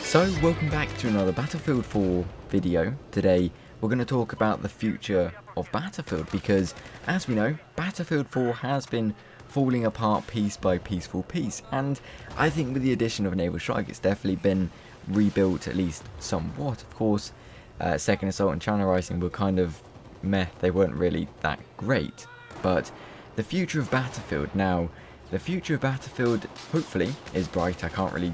So welcome back to another Battlefield 4 video. Today we're going to talk about the future of Battlefield because, as we know, Battlefield 4 has been falling apart piece by piece, and I think with the addition of Naval Strike it's definitely been rebuilt at least somewhat. Of course, Second Assault and Channel Rising were kind of meh, they weren't really that great, but the future of Battlefield now, the future of Battlefield hopefully is bright. I can't really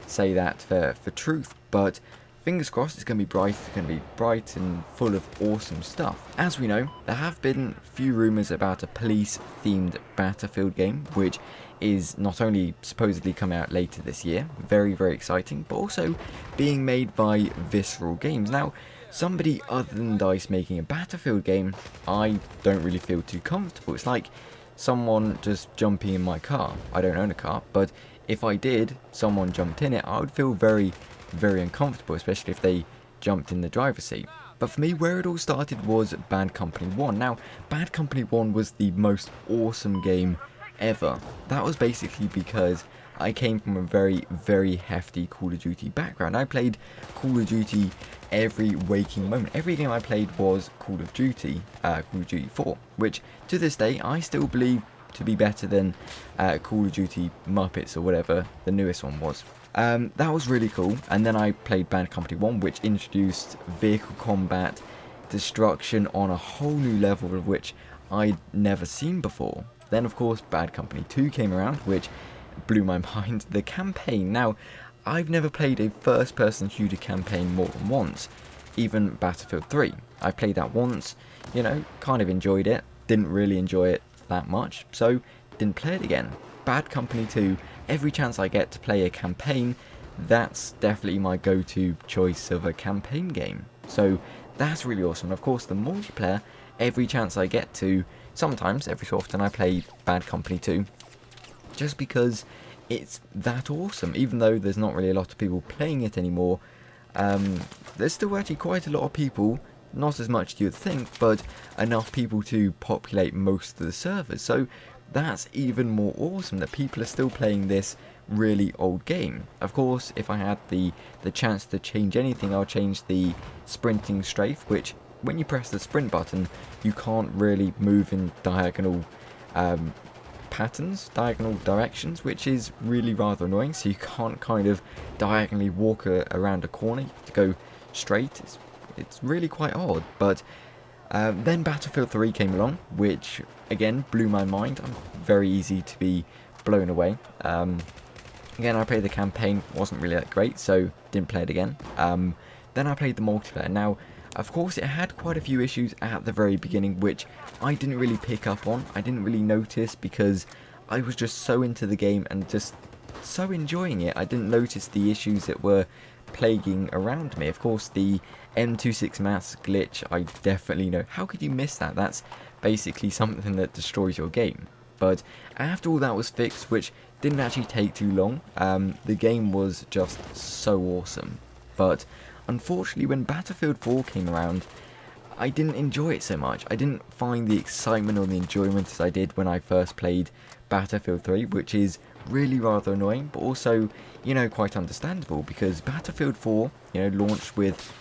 say that for truth, but fingers crossed it's going to be bright. It's going to be bright and full of awesome stuff. As we know, there have been few rumours about a police themed Battlefield game, which is not only supposedly coming out later this year, very exciting, but also being made by Visceral Games. Now, somebody other than DICE making a Battlefield game, I don't really feel too comfortable. It's like someone just jumping in my car. I don't own a car, but if I did, someone jumped in it, I would feel very uncomfortable, especially if they jumped in the driver's seat. But for me, where it all started was Bad Company 1. Now, Bad Company 1 was the most awesome game ever. That was basically because I came from a very hefty Call of Duty background. I played Call of Duty every waking moment. Every game I played was Call of Duty 4, which to this day I still believe to be better than Call of Duty Muppets or whatever the newest one was. That was really cool. And then I played Bad Company 1, which introduced vehicle combat, destruction on a whole new level of which I'd never seen before. Then of course Bad Company 2 came around, which blew my mind. The campaign, now I've never played a first person shooter campaign more than once. Even Battlefield 3, I played that once, you know, kind of enjoyed it, didn't really enjoy it that much, so didn't play it again. Bad Company 2, every chance I get to play a campaign, that's definitely my go-to choice of a campaign game. So that's really awesome. Of course, the multiplayer, every chance I get to, sometimes, every so often I play Bad Company 2, just because it's that awesome. Even though there's not really a lot of people playing it anymore, there's still actually quite a lot of people. Not as much as you'd think, but enough people to populate most of the servers. So that's even more awesome that people are still playing this really old game. Of course, if I had the chance to change anything, I'll change the sprinting strafe, which when you press the sprint button, you can't really move in diagonal patterns, diagonal directions, which is really rather annoying. So you can't kind of diagonally walk around a corner to go straight. It's really quite odd, but then Battlefield 3 came along, which again blew my mind. I'm very easy to be blown away. Again, I played the campaign, wasn't really that great, so didn't play it again. Then I played the multiplayer. Now, of course, it had quite a few issues at the very beginning, which I didn't really pick up on. I didn't really notice because I was just so into the game and just so enjoying it. I didn't notice the issues that were plaguing around me. Of course, the M26 mass glitch, I definitely know. How could you miss that? That's basically something that destroys your game. But after all that was fixed, which didn't actually take too long, the game was just so awesome. But unfortunately, when Battlefield 4 came around, I didn't enjoy it so much. I didn't find the excitement or the enjoyment as I did when I first played Battlefield 3, which is really rather annoying, but also, you know, quite understandable, because Battlefield 4, you know, launched with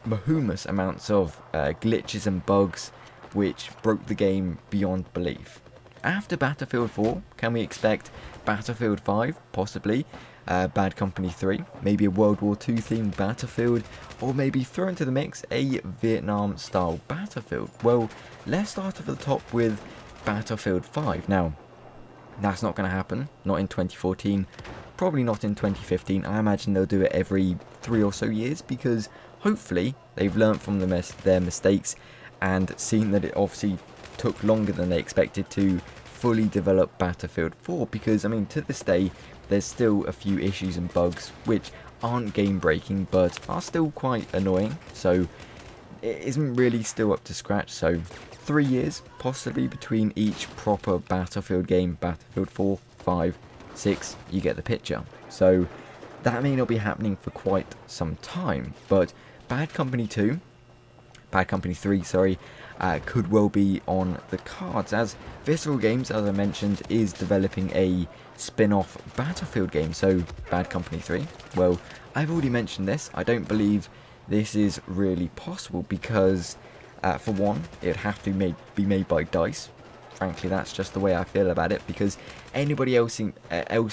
mahumous amounts of glitches and bugs, which broke the game beyond belief. After Battlefield 4, can we expect Battlefield 5, possibly, Bad Company 3, maybe a World War II themed Battlefield, or maybe throw into the mix a Vietnam style Battlefield? Well, let's start off at the top with Battlefield 5. Now, that's not going to happen, not in 2014, probably not in 2015. I imagine they'll do it every 3 or so years, because hopefully they've learnt from their mistakes and seen that it obviously took longer than they expected to fully develop Battlefield 4, because I mean, to this day there's still a few issues and bugs which aren't game breaking but are still quite annoying, so it isn't really still up to scratch. So 3 years possibly between each proper Battlefield game, Battlefield 4, 5, 6, you get the picture. So that may not be happening for quite some time, but Bad Company 3, sorry, could well be on the cards, as Visceral Games, as I mentioned, is developing a spin-off Battlefield game. So Bad Company 3, well, I've already mentioned this, I don't believe this is really possible because, for one, it'd have to be made by DICE. Frankly, that's just the way I feel about it, because anybody else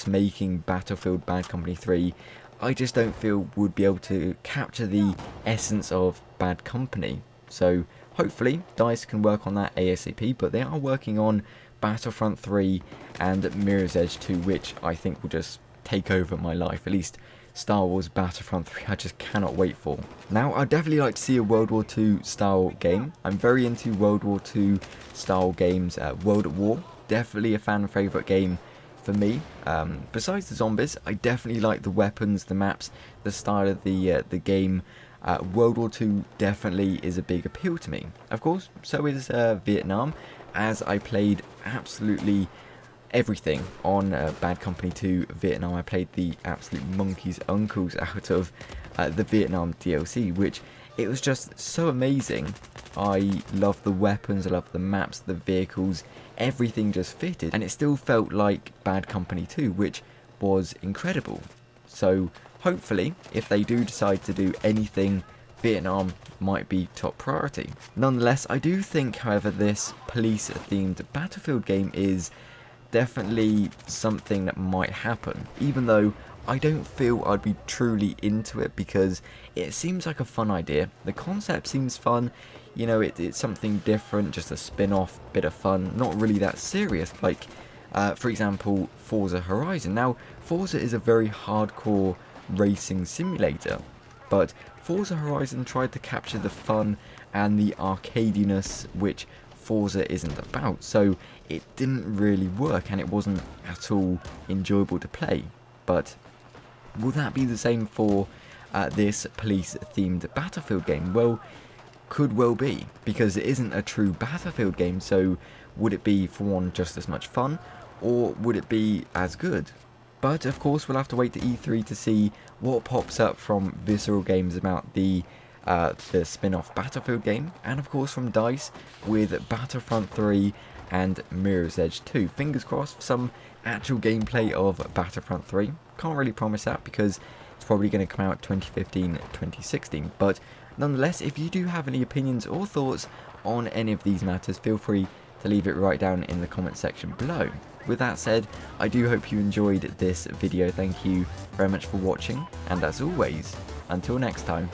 making Battlefield Bad Company 3, I just don't feel would be able to capture the essence of Bad Company. So hopefully DICE can work on that ASAP, but they are working on Battlefront 3 and Mirror's Edge 2, which I think will just take over my life. At least Star Wars Battlefront 3, I just cannot wait for. Now, I'd definitely like to see a World War II style game. I'm very into World War II style games. World at War, definitely a fan favourite game for me. Besides the zombies, I definitely like the weapons, the maps, the style of the game. World War II definitely is a big appeal to me. Of course, so is Vietnam, as I played absolutely everything on Bad Company 2 Vietnam. I played the absolute monkey's uncles out of the Vietnam DLC, which it was just so amazing. I loved the weapons, I loved the maps, the vehicles, everything just fitted, and it still felt like Bad Company 2, which was incredible. So hopefully, if they do decide to do anything, Vietnam might be top priority. Nonetheless, I do think, however, this police-themed Battlefield game is definitely something that might happen, even though I don't feel I'd be truly into it, because it seems like a fun idea. The concept seems fun, you know, it's something different, just a spin-off, bit of fun, not really that serious, like, for example, Forza Horizon. Now, Forza is a very hardcore racing simulator, but Forza Horizon tried to capture the fun and the arcadiness which Forza isn't about, so it didn't really work and it wasn't at all enjoyable to play. But will that be the same for this police-themed Battlefield game? Well, could well be, because it isn't a true Battlefield game, so would it be, for one, just as much fun, or would it be as good? But of course we'll have to wait to E3 to see what pops up from Visceral Games about the spin-off Battlefield game, and of course from DICE with Battlefront 3 and Mirror's Edge 2. Fingers crossed for some actual gameplay of Battlefront 3. Can't really promise that because it's probably going to come out 2015-2016, but nonetheless, if you do have any opinions or thoughts on any of these matters, feel free to leave it right down in the comment section below. With that said, I do hope you enjoyed this video. Thank you very much for watching, and as always, until next time,